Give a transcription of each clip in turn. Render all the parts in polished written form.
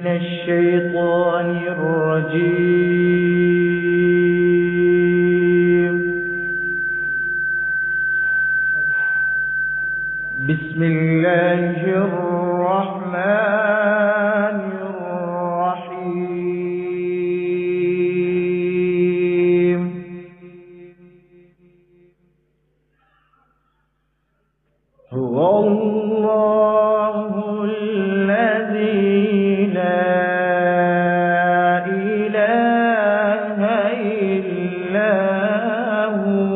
الشيطان الرجيم. بسم الله الرحمن الرحيم. هو الله الذي لا إله إلا هو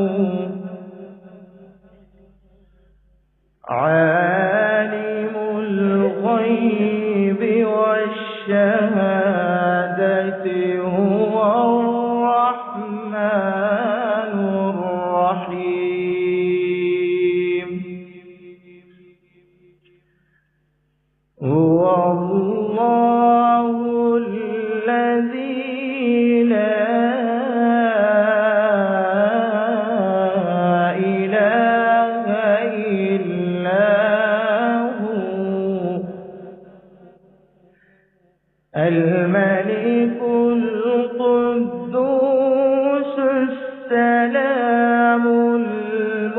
عالم الغيب والشهادة هو الرحمن الرحيم. هو الله الذي لا إله إلا هو الملك القدوس السلام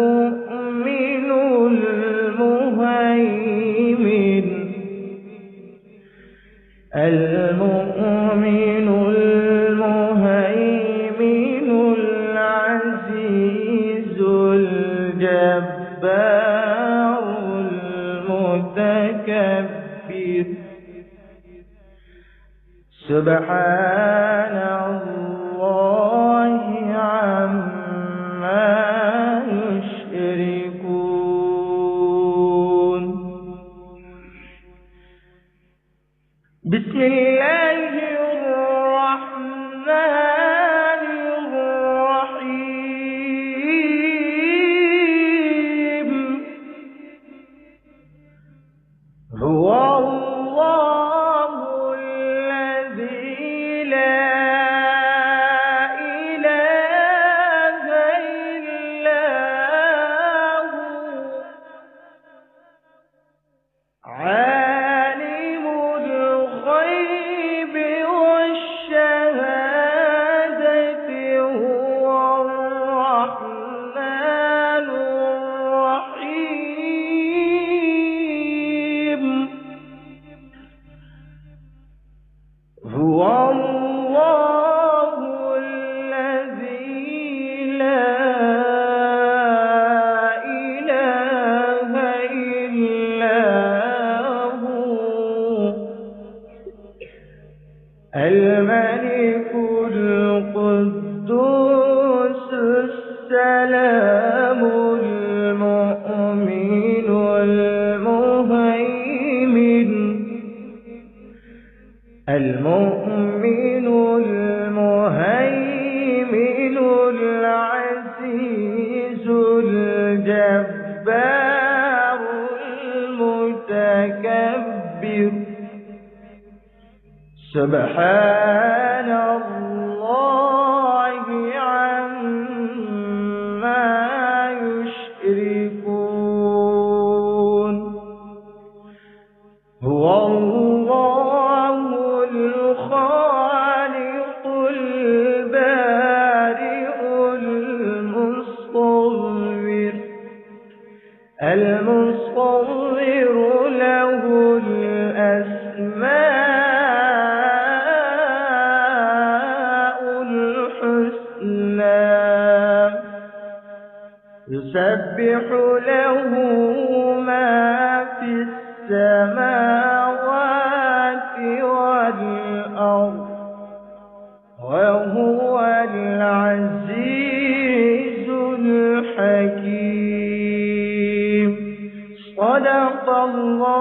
المؤمن المهيمن العزيز الجبار المتكبر. سبحان الله عما يشركون. بسم الله الرحمن الرحيم. هو الله الذي لا إله إلا هو عالم الغيب والشهادة هو الرحمن الرحيم. هو الله الذي لا إله إلا هو الملك القدوس السلام المؤمن المهيمن العزيز الجبار المتكبر. سبحان الله عما يشركون. هو الله الخالق البارئ المصور له الأسماء الحسنى يسبح له ما في السماوات والأرض وهو العزيز الحكيم. صدق الله